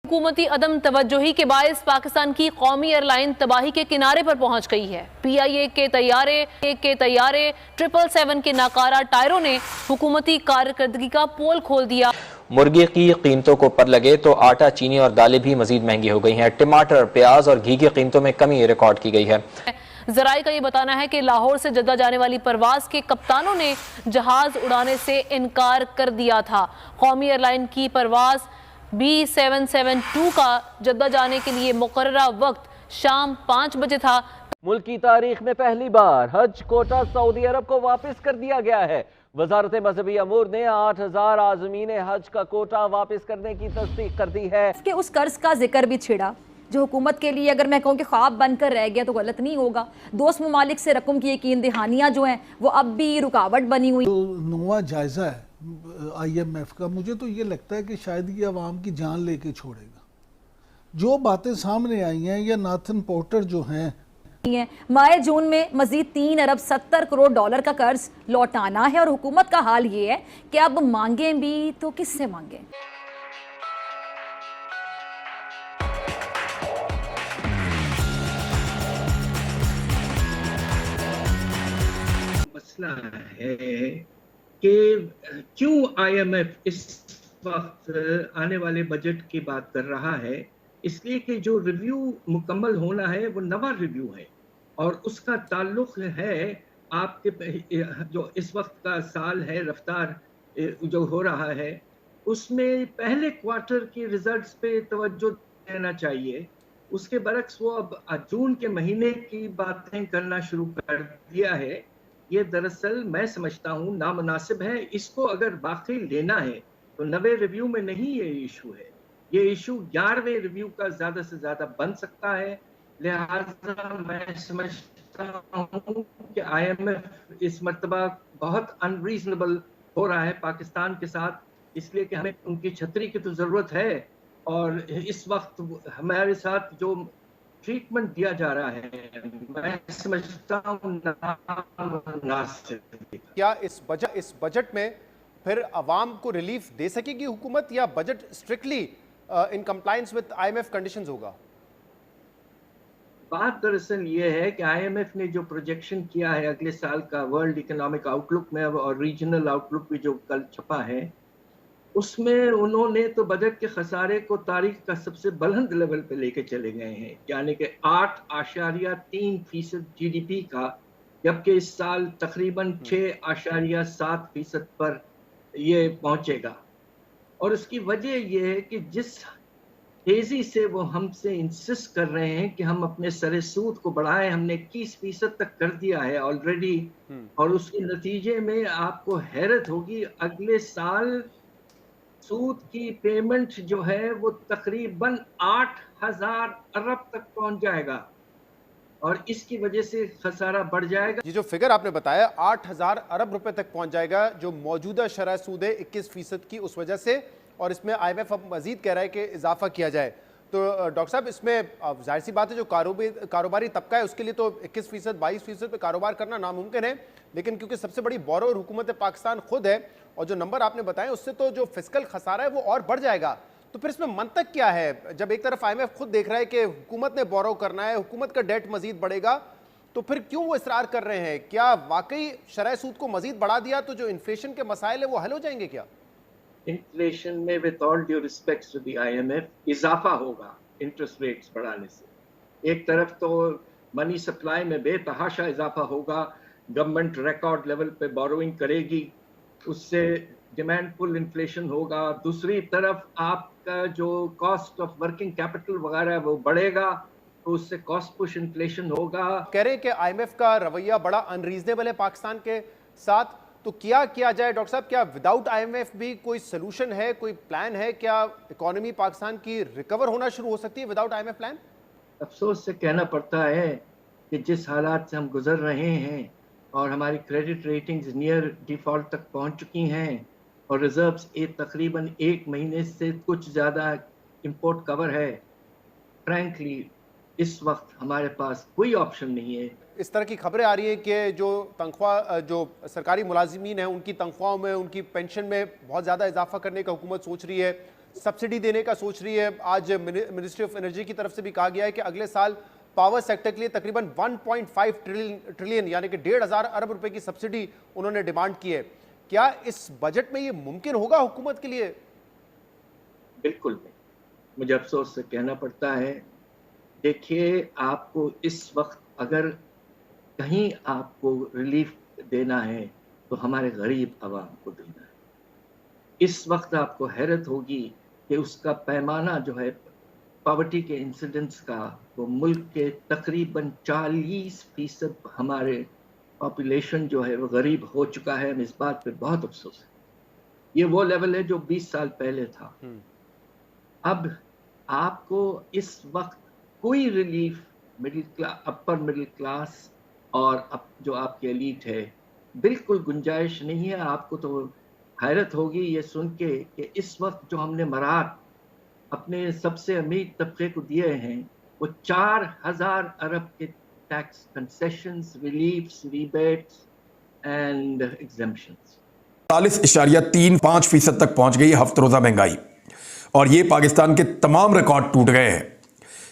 हुकूमती अदम तवज्जोही के बायस पाकिस्तान की कौमी एयरलाइन तबाही के किनारे पर पहुंच गई है। PIA के तैयारे 777 के नाकारा टायरों ने हुकूमती कारकर्दगी का पोल खोल दिया। मुर्गी की कीमतों को पर लगे तो आटा, चीनी और दालें भी मजीद महंगी हो गई हैं। टमाटर, प्याज और घी की कीमतों में कमी रिकॉर्ड की गई है। जराये का ये बताना है कि लाहौर से जद्दा जाने वाली परवाज के कप्तानों ने जहाज उड़ाने से इनकार कर दिया था। कौमी एयरलाइन की परवाज B772 का जद्दा जाने के लिए मुकर्ररा वक्त शाम 5 बजे था। मुल्क की तारीख में पहली बार हज कोटा सऊदी अरब को वापस कर दिया गया है। वजारत मजहबी अमूर ने 8000 आज़मीन हज का कोटा वापस करने की तस्दीक कर दी है। कि उस कर्ज का जिक्र भी छिड़ा जो हुकूमत के लिए, अगर मैं कहूँ कि ख्वाब बनकर रह गया तो गलत नहीं होगा। दोस्त ममालिक से रकम की यकीन दहानियाँ जो हैं वो अब भी रुकावट बनी हुई। तो नौवां जायज़ा है IMF का, मुझे तो ये लगता है कि शायद ये अवाम की जान लेके छोड़ेगा। जो बातें सामने आई हैं या नाथन पोर्टर जो हैं, मई जून में मजीद 3 अरब 70 करोड़ डॉलर का कर्ज लौटाना है और हुकूमत का हाल ये है कि अब मांगें भी तो किससे मांगें। मसला है कि क्यों IMF इस वक्त आने वाले बजट की बात कर रहा है। इसलिए कि जो रिव्यू मुकम्मल होना है वो नवा रिव्यू है और उसका ताल्लुक है आपके जो इस वक्त का साल है, रफ्तार जो हो रहा है उसमें पहले क्वार्टर के रिजल्ट्स पे तवज्जो देना चाहिए। उसके बरक्स वो अब जून के महीने की बातें करना शुरू कर दिया है। ये दरअसल मैं समझता हूँ नामुनासिब है। इसको अगर बाकी लेना है तो नवे रिव्यू में नहीं ये इशू है, ये इशू 11वें रिव्यू का ज़्यादा से ज़्यादा बन सकता है। लिहाजा मैं समझता हूँ कि IMF इस मर्तबा बहुत अनरीजनेबल हो रहा है पाकिस्तान के साथ, इसलिए कि हमें उनकी छतरी की तो ज़रूरत है और इस वक्त हमारे साथ जो ट्रीटमेंट दिया जा रहा है मैं समझता हूँ नामुनासिब। क्या इस बजट में फिर अवाम को रिलीफ दे सकेगी हुकूमत या budget strictly in compliance with IMF conditions होगा? बात दरअसल ये है कि IMF ने जो प्रोजेक्शन किया है अगले साल का वर्ल्ड इकोनॉमिक आउटलुक में और रीजनल आउटलुक भी जो कल छपा है उसमें उन्होंने तो बजट के खसारे को तारीख का सबसे बुलंद लेवल पे लेके चले गए हैं, यानी कि 8.3% GDP का, जबकि इस साल तकरीबन 6.7% पर ये पहुंचेगा। और उसकी वजह यह है कि जिस तेजी से वो हमसे इंसिस्ट कर रहे हैं कि हम अपने सरे सूद को बढ़ाएं, हमने 21% तक कर दिया है ऑलरेडी, और उसके नतीजे में आपको हैरत होगी अगले साल सूद की पेमेंट जो है वो तकरीबन 8000 अरब तक पहुंच जाएगा और इसकी वजह से खसारा बढ़ जाएगा। ये जो फिगर आपने बताया 8000 अरब रुपए तक पहुंच जाएगा, जो मौजूदा शरह सूद है 21% की, उस वजह से, और इसमें IMF अब मजीद कह रहा है कि इजाफा किया जाए। तो डॉक्टर साहब, इसमें जाहिर सी बात है जो कारोबारी तबका है उसके लिए तो 21%, 22% पे कारोबार करना नामुमकिन है, लेकिन क्योंकि सबसे बड़ी बोरोर हुकूमत पाकिस्तान खुद है और जो नंबर आपने बताए उससे तो जो फिस्कल खसारा है वो और बढ़ जाएगा। तो फिर इसमें मंतक क्या है? जब एक तरफ IMF खुद देख रहा है कि हुकूमत ने बोरो करना है, हुकूमत का डेट मजीद बढ़ेगा, तो फिर क्यों वो इसरार कर रहे हैं? क्या वाकई शरह सूद को मजीद बढ़ा दिया तो जो इन्फ्लेशन के मसाइल है वो हल हो जाएंगे क्या? इन्फ्लेशन में with all due respect to the IMF इजाफा होगा इंटरेस्ट रेट्स बढ़ाने से। एक तरफ तो मनी सप्लाई में बेतहाशा इजाफा होगा, गवर्नमेंट रिकॉर्ड लेवल पे बोरोइंग करेगी, उससे डिमांड पुल इन्फ्लेशन होगा। दूसरी तरफ आपका जो कॉस्ट ऑफ वर्किंग कैपिटल वगैरह है वो बढ़ेगा, तो उससे कॉस्ट पुश इन्फ्लेशन होगा। कह रहे हैं कि IMF का रवैया बड़ा अनरीजनेबल है पाकिस्तान के साथ, तो क्या किया जाए डॉक्टर साहब? क्या विदाउट IMF भी कोई सोल्यूशन है, कोई प्लान है? क्या इकोनॉमी पाकिस्तान की रिकवर होना शुरू हो सकती है विदाउट IMF प्लान? अफसोस से कहना पड़ता है कि जिस हालात से हम गुजर रहे हैं और हमारी क्रेडिट रेटिंग्स नियर डिफॉल्ट तक पहुंच चुकी हैं और रिजर्व्स तकरीबन 1 महीने से कुछ ज़्यादा इंपोर्ट कवर है, फ्रैंकली इस वक्त हमारे पास कोई ऑप्शन नहीं है। इस तरह की खबरें आ रही हैं कि जो तनख्वाह, जो सरकारी मुलाजिमीन हैं उनकी तनख्वाहों में, उनकी पेंशन में बहुत ज़्यादा इजाफा करने का हुकूमत सोच रही है। सब्सिडी देने का सोच रही है। आज मिनिस्ट्री ऑफ एनर्जी की तरफ से भी कहा गया है कि अगले साल पावर सेक्टर के लिए तकरीबन 1.5 ट्रिलियन यानी कि 1,500 अरब रुपए की सब्सिडी उन्होंने डिमांड की है। क्या इस बजट में ये मुमकिन होगा हुकूमत के लिए? बिल्कुल नहीं, मुझे अफसोस से कहना पड़ता है। देखिए, आपको इस वक्त अगर कहीं आपको रिलीफ देना है तो हमारे गरीब आवाम को देना है। इस वक्त आपको हैरत होगी कि उसका पैमाना जो है पॉवर्टी के इंसिडेंट्स का, वो मुल्क के तकरीबन 40% हमारे पॉपुलेशन जो है वो गरीब हो चुका है। इस बात पे बहुत अफसोस है। ये वो लेवल है जो 20 साल पहले था। अब आपको इस वक्त कोई relief middle class, upper middle class और अब जो आपकी एलीट है, बिल्कुल गुंजाइश नहीं है। आपको तो हैरत होगी ये सुन के कि इस वक्त जो हमने मराठ अपने सबसे अमीर तबके को दिए हैं, वो 4,000 अरब के tax concessions, reliefs, rebates and exemptions. 40.35% तक पहुंच गई हफ्ते रोजा महंगाई, और ये पाकिस्तान के तमाम रिकॉर्ड टूट गए हैं।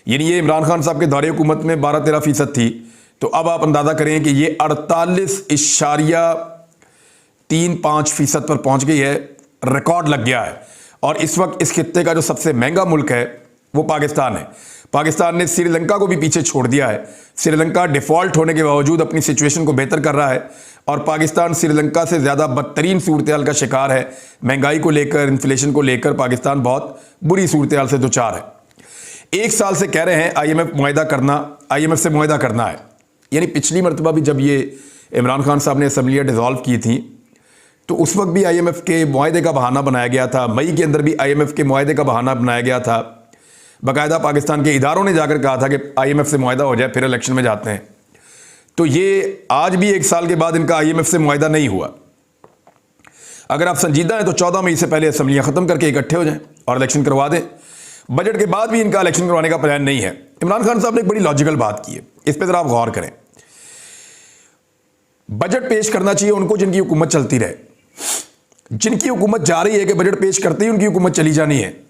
यानी ये इमरान खान साहब के दौरे हुकूमत में 12-13% थी, तो अब आप अंदाजा करें कि ये 48.35% पर पहुंच गई है। रिकॉर्ड लग गया है। और इस वक्त इस खित्ते का जो सबसे महंगा मुल्क है वो पाकिस्तान है। पाकिस्तान ने श्रीलंका को भी पीछे छोड़ दिया है। श्रीलंका डिफॉल्ट होने के बावजूद अपनी सिचुएशन को बेहतर कर रहा है, और पाकिस्तान श्रीलंका से ज़्यादा बदतरीन सूरत-ए-हाल का शिकार है। महंगाई को लेकर, इन्फ्लेशन को लेकर पाकिस्तान बहुत बुरी सूरत-ए-हाल से दो-चार है। 1 साल से कह रहे हैं IMF से मुआहदा करना है। यानी पिछली मरतबा भी जब ये इमरान खान साहब ने असम्बलियाँ डिज़ोल्व की थी, तो उस वक्त भी IMF के मुआहदे का बहाना बनाया गया था। मई के अंदर भी IMF के मुआहदे का बहाना बनाया गया था। बाकायदा पाकिस्तान के इदारों ने जाकर कहा था कि IMF से मुआहदा हो जाए, फिर इलेक्शन में जाते हैं। तो ये आज भी 1 साल के बाद इनका IMF से मुआहदा नहीं हुआ। अगर आप संजीदा हैं तो 14 मई से पहले असम्बलियाँ ख़त्म करके इकट्ठे हो जाएं और इलेक्शन करवा दें। बजट के बाद भी इनका इलेक्शन करवाने का प्लान नहीं है। इमरान खान साहब ने एक बड़ी लॉजिकल बात की है, इस पर ज़रा आप गौर करें। बजट पेश करना चाहिए उनको जिनकी हुकूमत चलती रहे। जिनकी हुकूमत जा रही है कि बजट पेश करते ही उनकी हुकूमत चली जानी है,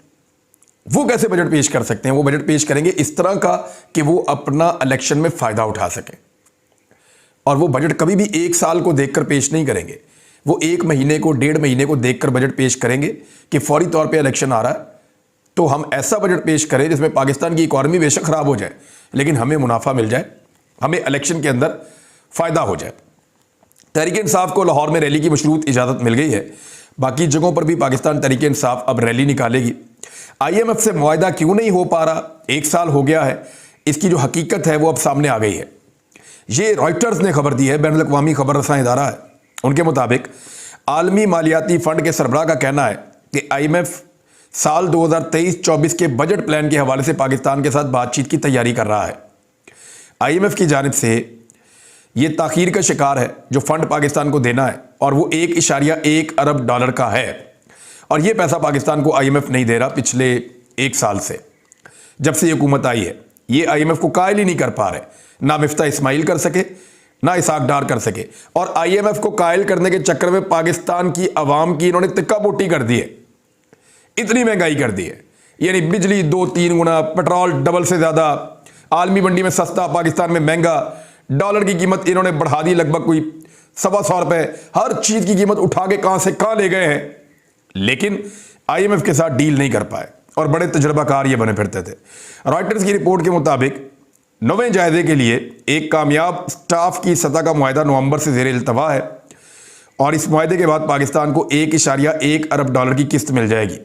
वो कैसे बजट पेश कर सकते हैं? वो बजट पेश करेंगे इस तरह का कि वो अपना इलेक्शन में फ़ायदा उठा सकें। और वो बजट कभी भी 1 साल को देखकर पेश नहीं करेंगे। वो 1 महीने को, 1.5 महीने को देखकर बजट पेश करेंगे कि फौरी तौर पे इलेक्शन आ रहा है तो हम ऐसा बजट पेश करें जिसमें पाकिस्तान की इकॉनमी बेशक ख़राब हो जाए, लेकिन हमें मुनाफा मिल जाए, हमें इलेक्शन के अंदर फ़ायदा हो जाए। तहरीक इंसाफ को लाहौर में रैली की मशरूत इजाज़त मिल गई है। बाकी जगहों पर भी पाकिस्तान तहरीक इंसाफ अब रैली निकालेगी। IMF से मुआहदा क्यों नहीं हो पा रहा, 1 साल हो गया है, इसकी जो हकीकत है वो अब सामने आ गई है। ये रॉयटर्स ने खबर दी है, बैनुल अक़वामी खबर रसां इदारा है। उनके मुताबिक आलमी मालियाती फ़ंड के सरबराह का कहना है कि IMF साल 2023-24 के बजट प्लान के हवाले से पाकिस्तान के साथ बातचीत की तैयारी कर रहा है। IMF की जानिब से ये ताख़ीर का शिकार है जो फ़ंड पाकिस्तान को देना है, और वो 1.1 अरब डॉलर का है। और ये पैसा पाकिस्तान को IMF नहीं दे रहा पिछले 1 साल से, जब से ये हुकूमत आई है। ये IMF को कायल ही नहीं कर पा रहे, ना मिफ्ता इस्माइल कर सके, ना इसाक डार कर सके। और IMF को कायल करने के चक्कर में पाकिस्तान की आवाम की इन्होंने तिक्का बोटी कर दी है। इतनी महंगाई कर दी है, यानी बिजली 2-3 गुना, पेट्रोल डबल से ज़्यादा, आलमी मंडी में सस्ता, पाकिस्तान में महंगा। डॉलर की कीमत इन्होंने बढ़ा दी लगभग कोई 125 रुपए। हर चीज़ की कीमत उठा के कहाँ से कहाँ ले गए हैं, लेकिन IMF के साथ डील नहीं कर पाए और बड़े तजुर्बाकार ये बने फिरते थे। रॉयटर्स की रिपोर्ट के मुताबिक 9वें जायजे के लिए एक कामयाब स्टाफ की सतह का मुआहदा नवंबर से ज़ेर इल्तवा है, और इस मुआहदे के बाद पाकिस्तान को 1.1 अरब डॉलर की किस्त मिल जाएगी।